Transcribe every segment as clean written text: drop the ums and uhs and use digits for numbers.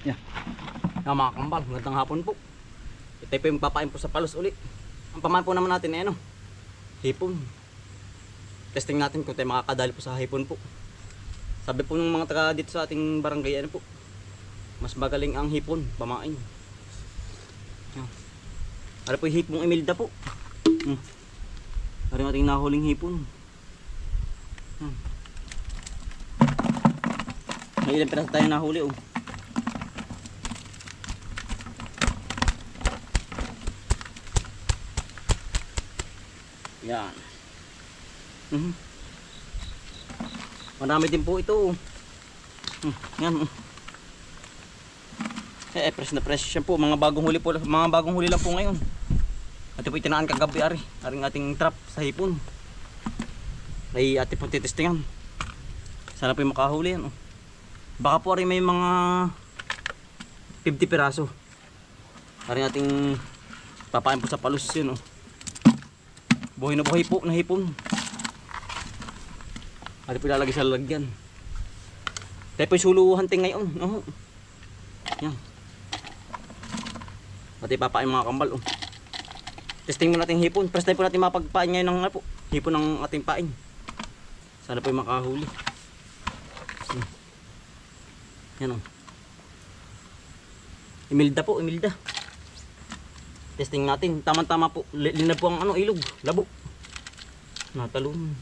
Yan. Yan mga kambal, magandang hapon po. Ito po yung papain po sa palos ulit. Ang pamain po naman natin ay hipon. Testing natin kung tayo makakadali po sa hipon po. Sabi po ng mga taga dito sa ating barangay po, mas magaling ang hipon, pamain. Yan. Ano po yung hipong Imelda po. Ano yung ating nahuling hipon. May ilang piraso tayo nahuli Yan. Marami din po ito. Yan. Fresh na fresh siya po. Mga bagong huli po. Mga bagong huli lang po ngayon. Ito po itinaan kagabi aring ating trap sa hipon. Ay ate po titestingan. Sana po yung makahuli yan. Baka po may mga 50 piraso. Aring ating papain po sa palos yun. Buhay na buhay po na hipon. Ano po ilalagay sa lalagyan. Tayo po yung sulu hunting ngayon. Yan. Pati papain mga kambal. Testing mo natin hipon. First time po natin mapagpain ngayon ng hipon ng ating pain. Sana po yung makahuli. Yan Imelda po, Imelda. Testing natin. Tama-tama po. Linab po ang ilog. Labo. Natalon.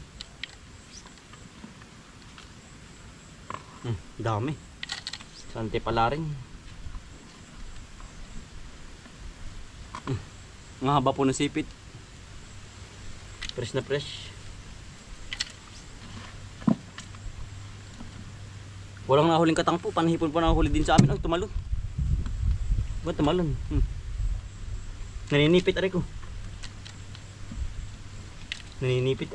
Dami. Sante pala rin. Ang haba po na sipit. Fresh na fresh. Walang nahuling katang po. Panahipon po nahuli din sa amin. Tumalon. Ba't tumalon? Naninipit ko. Naninipit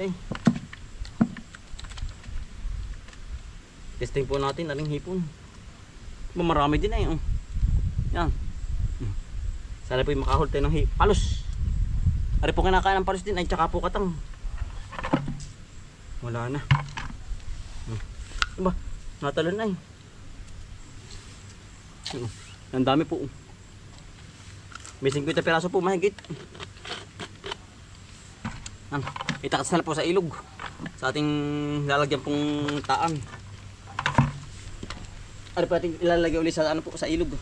Testing po natin aling hipon. Marami din Yan. Sana po yung makahol tayo ng palos. Ari po kinakain ng palos din tsaka po katang. Wala na. Diba? Natalon Ang dami po. May 50 piraso po mahigit. Itakas na po sa ilog. Sa ating lalagyan pong taan. Ano po ating ilalagay ulit sa sa ilog.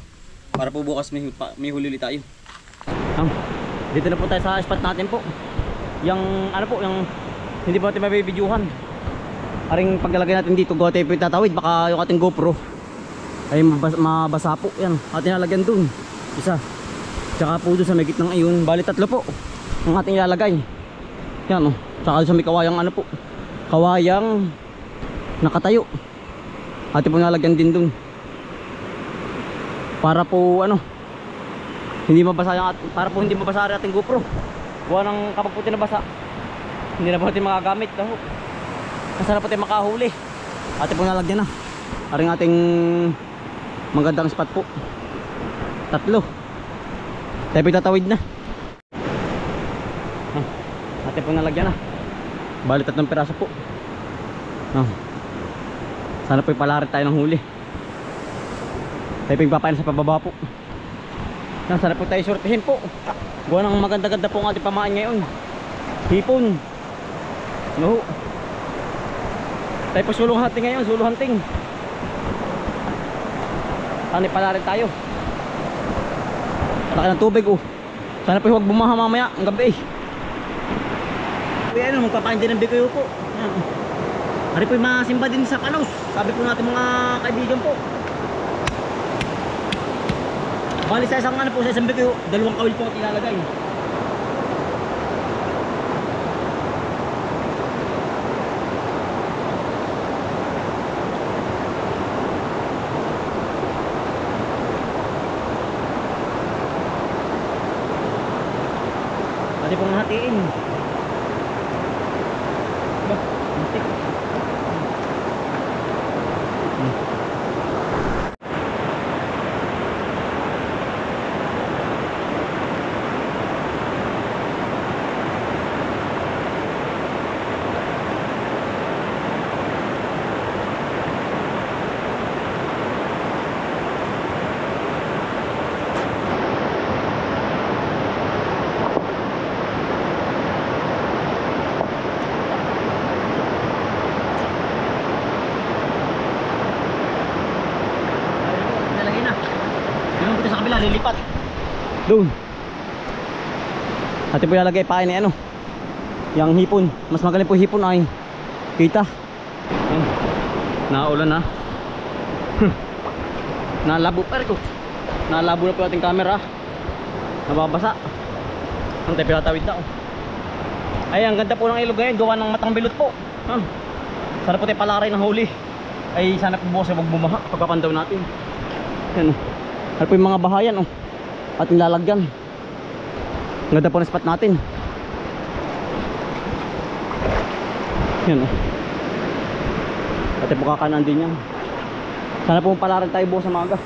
Para po bukas may huli ulit tayo. Dito na po tayo sa spot natin po. Yung yung hindi po natin mabibidyuhan. Aring paglalagay natin dito, gote po itatawid. Baka yung ating GoPro ay mabasa po. Yan, ating lalagyan dun. Isa. Tsaka po doon sa may gitnang ayun, bali 3 po ang ating ilalagay. Yan tsaka sa may kawayang po, kawayang nakatayo. Ating po nalagyan din doon. Para po hindi mabasa para po hindi mabasa ang ating GoPro. Buwan ng kapag po tinabasa, hindi na po natin makagamit. Masarap po tayo makahuli. Ating po nalagyan na. Aring ating magandang spot po. 3. Tayo tatawid na. Atin po nalagyan na. Bali 3 piraso po. Sana po ipalarit tayo ng huli. Tayo papain sa pababa po. Sana po tayo sortihin po. Gawa ng maganda-ganda po ang ating pamain ngayon. Hipon. Tayo po sulong hunting ngayon. Sulong hunting. Sana ipalarit tayo. Laki ng tubig Sana po huwag bumaha mamaya ang gabi. Magpapain din ng bikoy po. Ari po yung masimba din sa palos. Sabi po natin mga kaibigan po. Bali sa isang po, sa isang bikoy 2 kawil po at ilalagay. Pati pong hatiin. Muntik. na lilipat doon. Atin po ilalagay pain ni ano, yung hipon. Mas magaling po hipon ay kita. Ayan. Naulan na. Nalabo pa rin ko. Nalabo na po ating camera. Nababasa. Ang tayo pinatawid na. Ay, ang ganda po ng ilog ngayon. Gawa ng matang bilot po. Sana po tayo palaray ng huli. Ay, sana po bukas wag bumaha pagpapandaw natin. Yan. Ano po yung mga bahayan ating lalagyan. Ang ganda po ng spot natin. Yan At po kakanan din yan. Sana po palaran tayo bukas sa maga.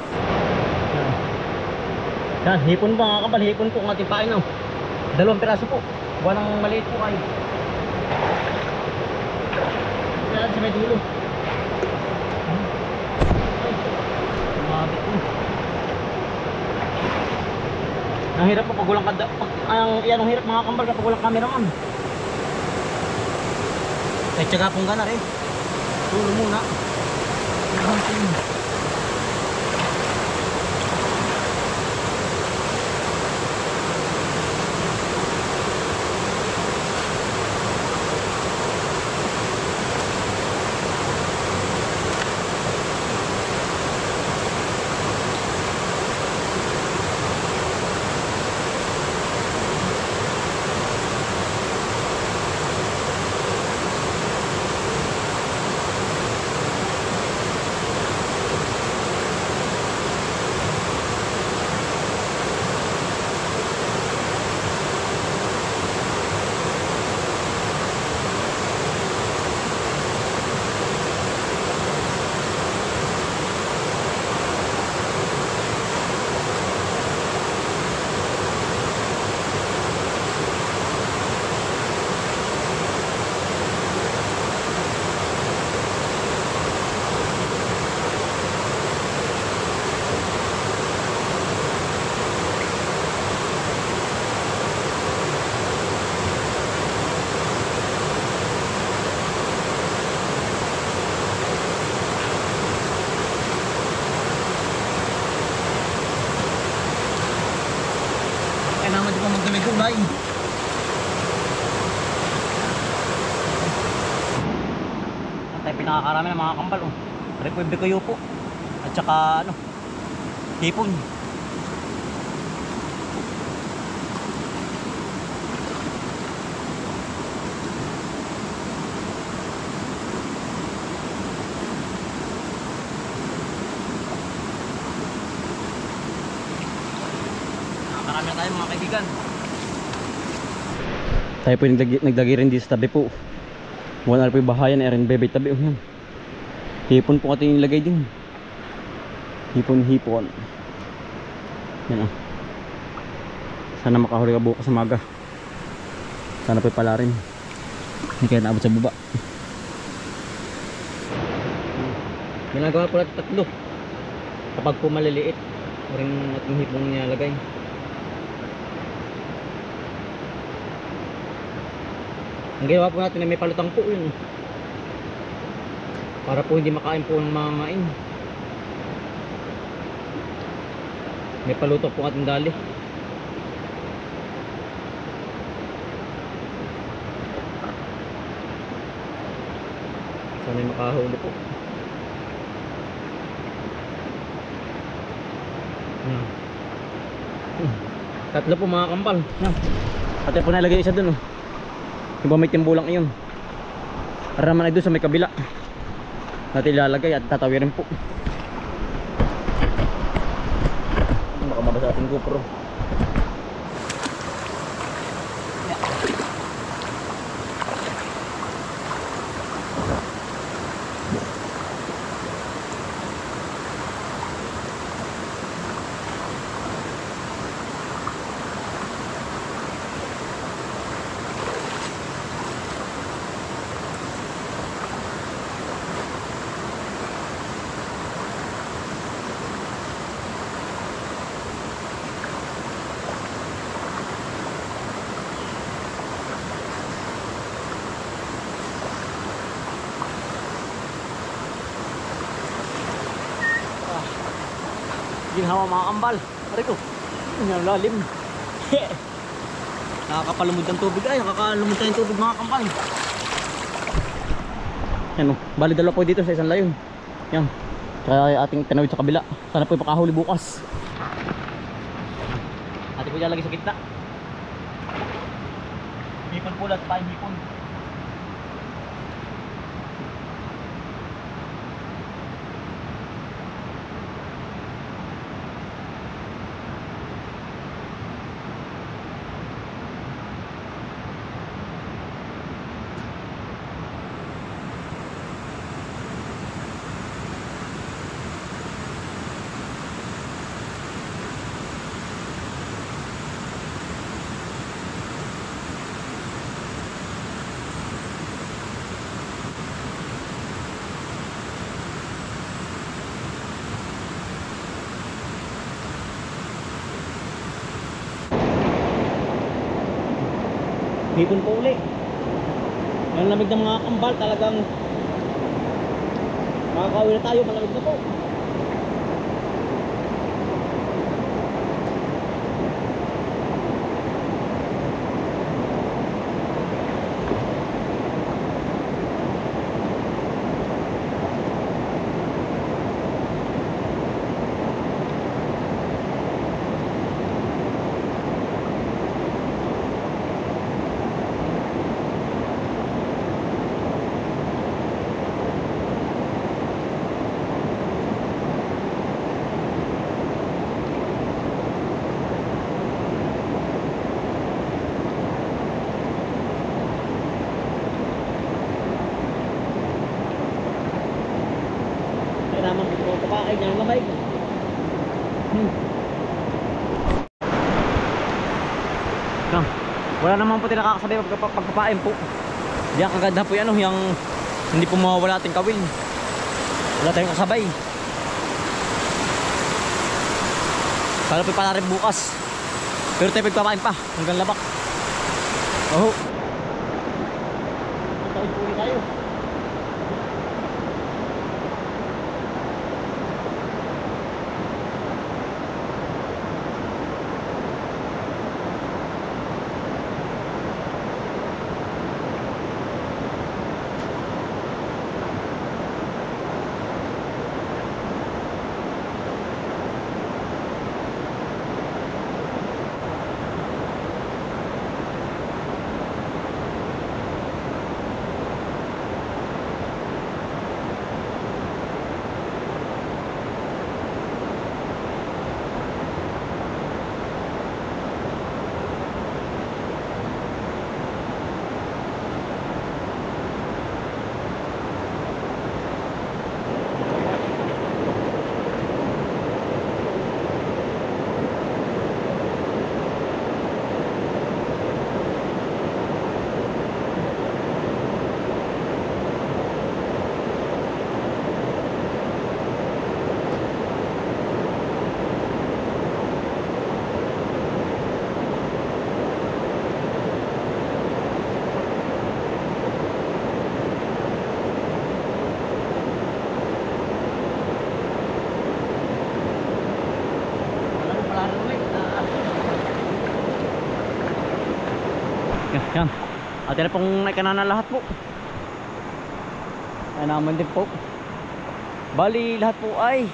Yan, hipon po mga kapal. Hipon po ang ating pain. 2 piraso po. Buwan ng maliit po kayo. Yan sa may dulo. Mabit po. Ang hirap po pag walang ang hirap mga kambal kapag walang cameraman. Ay tsaga pong gana rin. Tulo muna. Naman di pa magdumi-gulay. At tayo pinakakarami ng mga kambal Republic kayo po. At saka hipon. Marami na tayo mga kaibigan. Tayo po nagdagi rin dito sa tabi po. Wala po yung bahayan rin bebe tabi. Yan. Hipon po ating nilagay din. Hipon. Yan Sana makahuli ka bukas sa maga. Sana po pala rin. Hindi kaya naabot sa baba. Ginagawa po natin 3. Kapag po maliliit, rin ating hipong nilalagay. Ang ginawa po natin na may palutang po yun para po hindi makain po ng mga ngain. May palutok po ating dali. Sana makahuli po. Tatlo po mga kampal. At po nalagay isa dun Iba may timbulang iyon. Para naman ay doon sa may kabila natin ilalagay at tatawirin po. Baka mabasa ating GoPro. Ginhawa mga kambal. Aray ko. Ang lalim. Nakakapalumod ng tubig ay. Nakakalumod tayong tubig mga kambal. Yan o. Bali dalawa po dito sa isang layon. Yan. Kaya ating tinawid sa kabila. Sana po ipakahuli bukas. Ating po ilalagay sa gitna. Hipon po lahat tayong hipon. Hipon po uli. Ang lamig ng mga kambal, talagang makakauwi na tayo, malamig na po. Naman dito ko kapakain niya ng lamay. Wala naman po tinakakasabay pagpapain po. Diyan kaganda po yan yung hindi po mawawala ating kawil. Wala tayong kasabay. Para po pala rin bukas. Pero tayo pagpapain pa hanggang labak. Oh. Tawid po ulit tayo. Yan. At yan pong naikana lahat po. Ay naman din po. Bali lahat po ay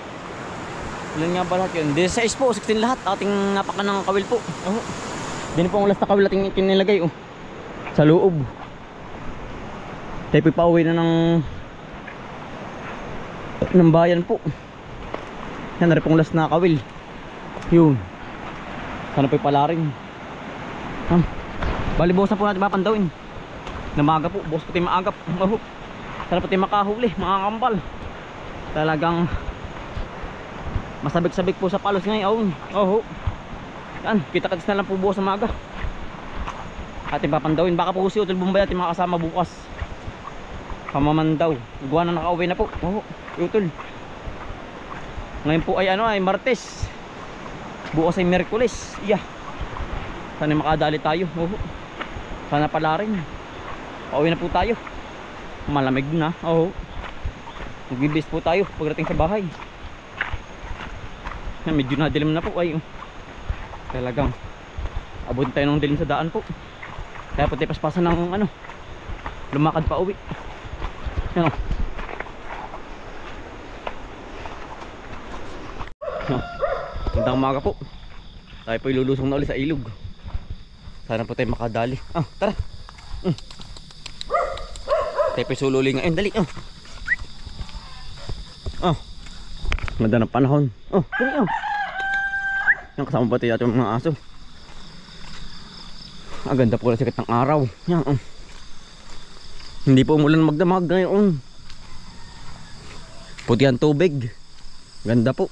ilan nga ba lahat yun? 16 po, 16 lahat. Ating napakan ng kawil po. Oh. Din po ang last na kawil ating kinilagay oh. Sa loob. Tayo pa uwi na ng bayan po. Yan na rin pong last na kawil. Yun. Sana po'y pala rin. Bali bukas na po natin papandawin. Namaga po, bukas po tayo maagap. Sana po tayo makahuli mga kambal. Talagang masabik-sabik po sa palos ngayon. Oh, yan, kita-kits na lang po bukas sa maga. Ating papandawin. Baka po si Utol Bombay ating makasama bukas. Pamamandaw. Iguan na nakauwi na po. Oh, Utol. Ngayon po ay ay Martes. Bukas ay Miyerkules. Yeah. Sana makadali tayo. Oh. Sana pala rin. Pauwi na po tayo. Malamig na. Oh. Magbibis po tayo pagdating sa bahay. Medyo nadilim na po ay. Talagang abot tayo ng dilim sa daan po. Kaya po tayo paspasan ng ano, lumakad pa uwi. Yan o. Magandang umaga po. Tayo po ilulusong na ulit sa ilog. Sana po tayo makadali. Tara. Tayo po sululi ngayon. Dali. Ganda ng panahon. Dali. Yan, kasama pa tayo yung mga aso. Ganda po na sikat ng araw. Yan. Hindi po umulan magdamag ngayon. Puti ang tubig. Ganda po.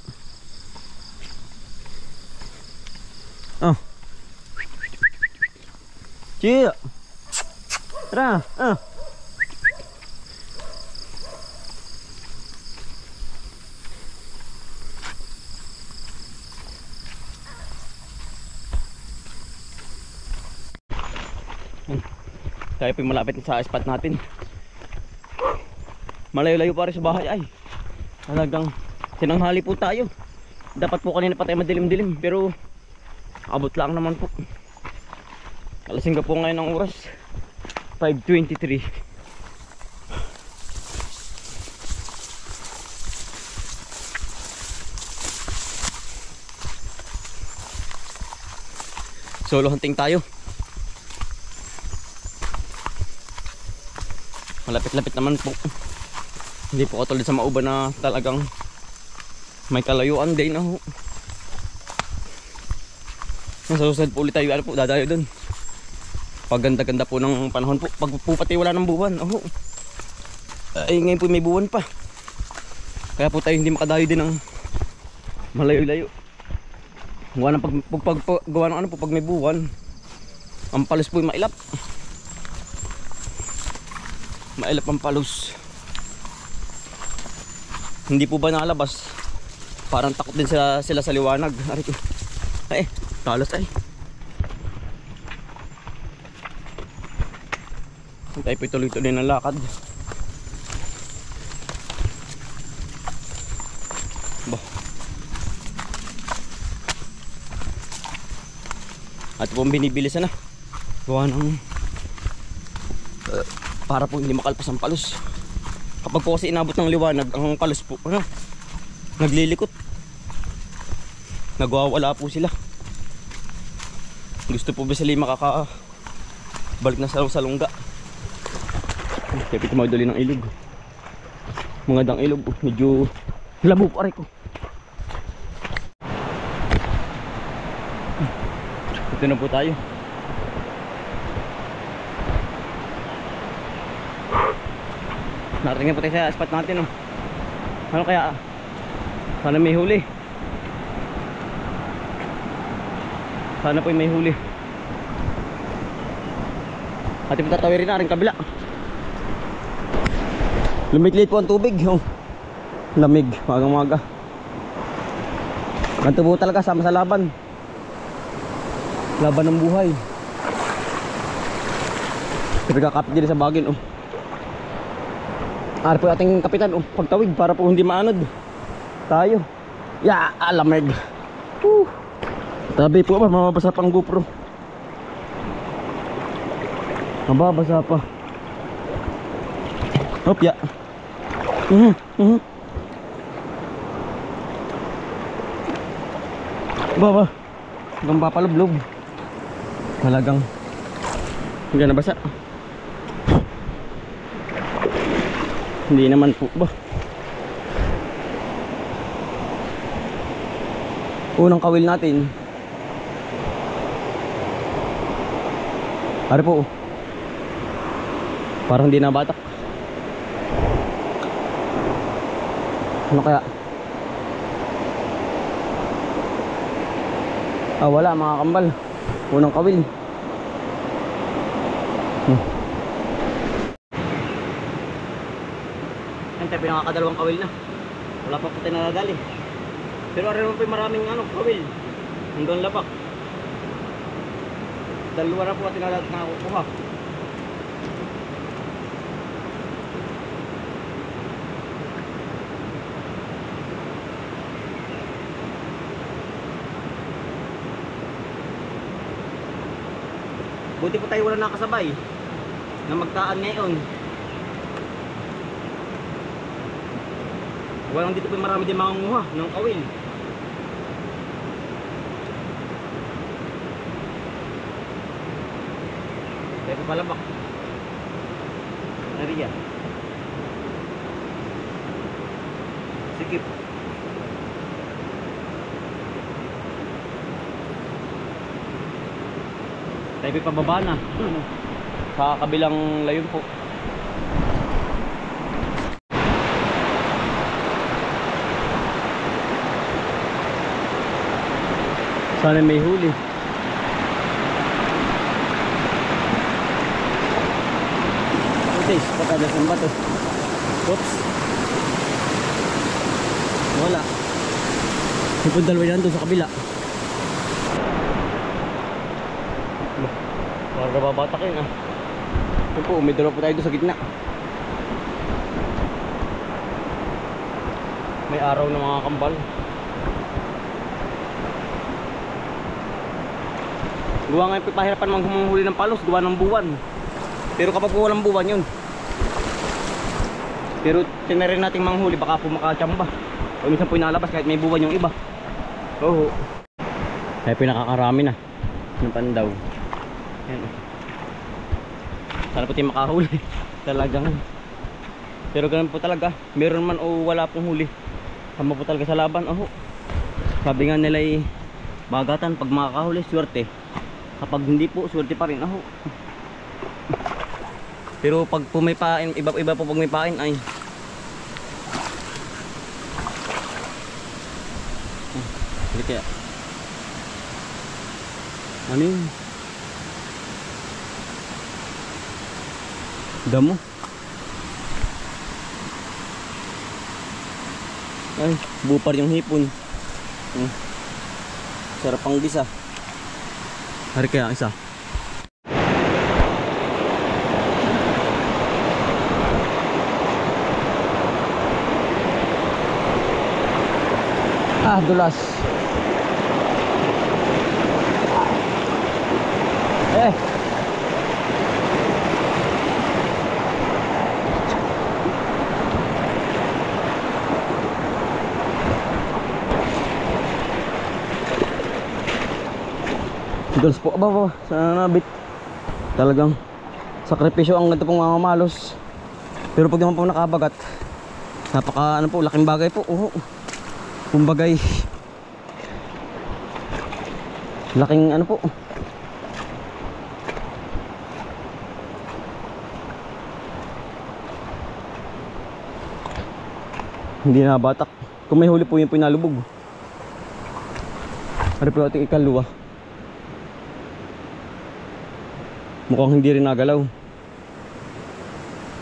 Chia. Tara. Tayo po malapit sa spot natin. Malayo-layo pa rin sa bahay ay. Talagang sinanghali po tayo. Dapat po kanina pa tayo madilim-dilim, pero abot lang naman po. Alasing ka po ngayon ang oras 5:23. Solo hunting tayo. Malapit-lapit naman po. Hindi po katulad sa Mauban na talagang may kalayuan din. Nasa susunod po ulit tayo, ano po, dadayo dun. Pag ganda-ganda po ng panahon po. Pag po pati wala ng buwan. Ay ngayon po may buwan pa. Kaya po tayo hindi makadayo din ng malayo-layo. Gawa ng ano po pag may buwan. Ang palos po yung mailap. Mailap ang palos. Hindi po ba nalabas? Parang takot din sila sa liwanag. Ay, talos ay. Tayo po tuloy-tuloy ng lakad. At po binibilisan na. Gawa ng para po hindi makalpas ang palos. Kapag po kasi inabot ng liwanag ang palos po, naglilikot. Nagwawala po sila. Gusto po ba sila makakabalik na sa lungga? Kaya pito magdali ng ilog. Mga dang ilog, medyo labo po aray ko. Ito na po tayo. Narating na po tayo sa spot natin. Ano kaya? Sana may huli. Sana po may huli. At ito tatawirin na rin kabila. Lumiklit po ang tubig. Lamig, magang-maga. Ganito po talaga sama sa laban. Laban ng buhay. Nagkakapit din sa bagin. Ari po ating kapitan. Pagtawid para po hindi maanod tayo. Lamig. Tabi po ba, mababasa pang GoPro. Mababasa pa. Hopya. Baba. Hanggang papalublob. Talagang hanggang nabasa. Hindi naman po ba. Unang kawil natin. Ari po. Parang hindi nabatak. Ano kaya? Wala mga kambal. Unang kawil. Yan tayo pinakakadalawang kawil na. Wala pa po tayo nadadali. Pero ari naman po yung maraming kawil. Hanggang labak. Dalawa na po natin nakakukuha. Buti po tayo wala nakasabay na magkaan ngayon. Walang dito po marami din mangunguha ng kawil. Tayo po palabak. Nariya. Sikip. Tayo po pababa na. Sa kabilang layon po. Sana may huli. Guys, pagkadas ng bato. Oops. Wala. Ipon dalawa yan doon sa kabila. Parang babatak yun ah. Ito po, may dalawa po tayo doon sa gitna. May araw ng mga kambal. Gawa nga yung pahirapan manghuli ng palos, gawa ng buwan. Pero kapag po walang buwan yun. Pero tinarin natin manghuli, baka po makachamba. O minsan po inalabas kahit may buwan yung iba. Oo. Kaya pinakakarami na ng pandaw. Yan. Sana po tayo makahuli. Talagang. Pero ganun po talaga. Meron man o wala pong huli. Sama po talaga sa laban. Oh. Sabi nga nila ay bagatan pag makakahuli, swerte. Kapag hindi po, swerte pa rin. Oh. Pero pag po may pain, iba po pag may pain ay hindi kaya ano yun? Damo. Ay, bupar yung hipon. Sarap ang gisa. Hari kaya isa. Ah, dulas. Dulas po. Aba, sana nabit. Talagang sakripisyo ang ganito pong mamamalos. Pero pag naman po nakabagat, napaka ano po, laking bagay po. Kumbagay laking ano po. Hindi na batak. Kung may huli po yun po inalubog. Ano po ating ikaluwa. Mukhang hindi rin nagalaw.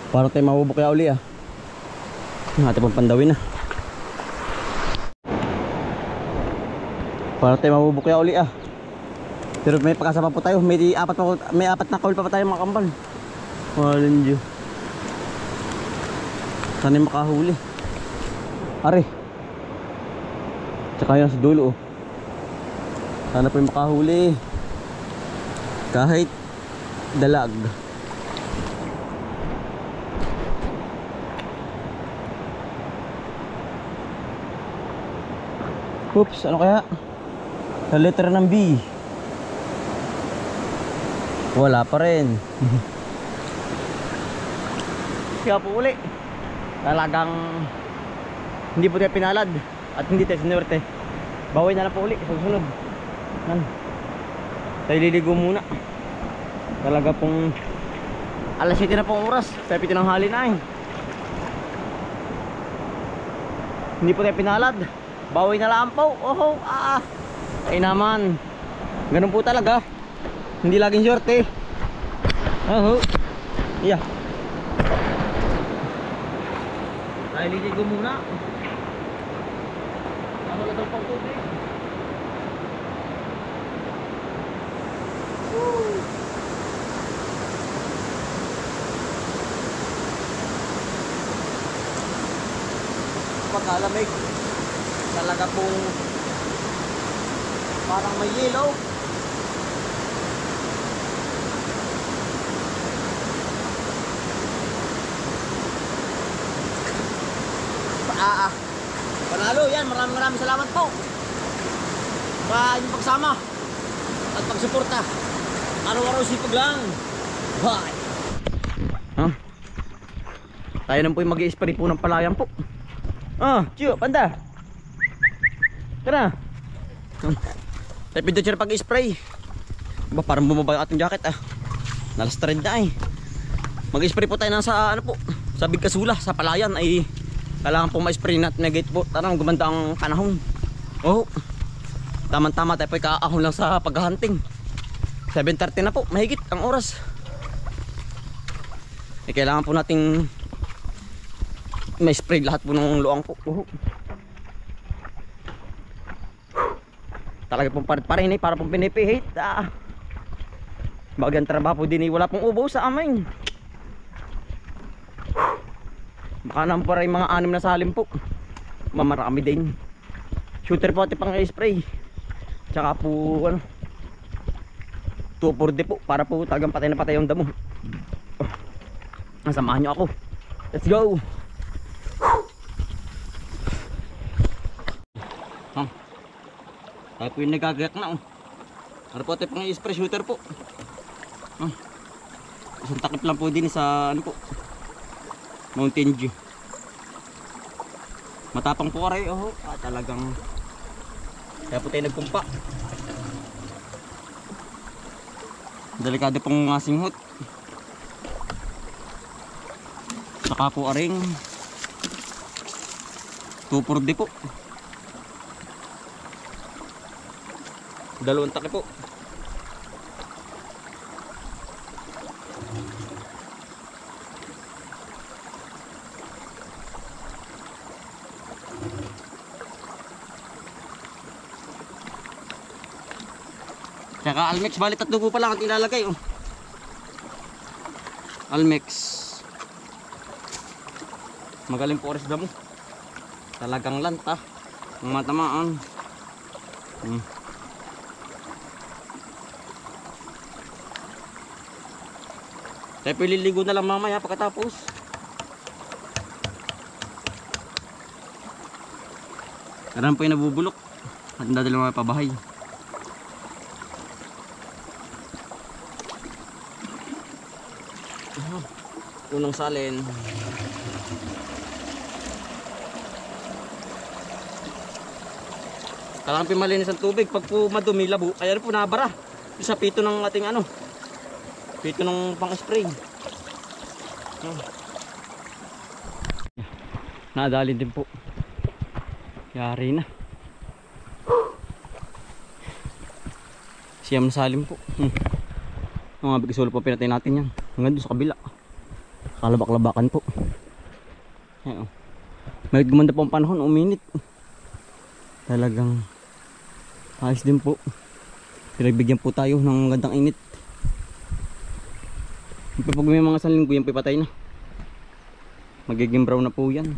Parang tayo mabubok kaya uli ah. Natin pang pandawin na. Parang tayo mabubok kaya uli ah. Pero may pagkasama po tayo. May apat na kawil pa tayo mga kambal. Walang Diyo. Sana yung makahuli. Are. Tsaka yun sa dulo oh. Sana po yung makahuli. Kahit dalag. Oops, ano kaya? Sa letter ng B. Wala pa rin. Kaya po uli. Talagang hindi po tayo pinalad at hindi tayo sinuwerte. Baway na lang po uli sa susunod. Tayo liligo muna. Talaga pong alas 7 na pong oras. Tayo pito ng hali na eh. Hindi po tayo pinalad. Baway na lang po. Ay naman. Ganun po talaga. Hindi laging shorte. Yeah. Tayo liligo muna. Ano lang daw pang tubig. Pagkalamig. Talaga pong parang may yellow. maraming salamat po sa inyong pagsama at pagsuporta. Araw-araw sipag lang. Bye. Tayo naman po yung mag-i-spray po ng palayan po. Chiyo, panda. Tara. Tayo pwede siya pag-i-spray. Parang bumaba yung ating jacket Nalas-trend na Mag-i-spray po tayo sa ano po, sa Bigkasula, sa palayan ay kailangan po ma-spray natin na gate po. Tarang gumanda ang panahon. Tama-tama tayo po kaahon lang sa paghahunting. 7:30 na po, mahigit ang oras. Kailangan po nating ma-spray lahat po ng luang po. Talaga pong parit-parin para pong pinipihit. Bagang trabaho din wala pong ubo sa amin. Baka naman para yung mga 6 na salim po. Mamarami din. Shooter po ati pang spray. Tsaka po 2,4D po para po talagang patay na patay yung damo. Samahan nyo ako. Let's go. Tayo po yung nagagayak na Para po ati pang spray shooter po. Isang takip lang po din sa ano po, Mountain Dew. Matapang po karay talagang kaya po tayo nagpumpa. Delikado pong singhot. Saka po aring 2,4D po. Dalawang takip po. Tsaka Almex, bali 3 po pa lang ang ilalagay Almex. Magaling po oras damo. Talagang lanta. Matamaan. Tayo pililigo na lang mamaya pagkatapos. Karang po yung nabubulok at dadali mga pabahay. Unang salin. Kailangan po malinis ang tubig. Pag po madumi, labo, kaya po nabara sa pito ng ating pito ng pang-spray. Nadali din po. Yari na. Siyam salim po. Mga Bigkasula po pinatay natin yan. Hanggang doon sa kabila. Kalabak-labakan po. May gumanda po ang panahon, uminit. Talagang ayos din po. Pinagbigyan po tayo ng gandang init. Pag may mga 1 linggo yan, patay na. Magiging brown na po yan.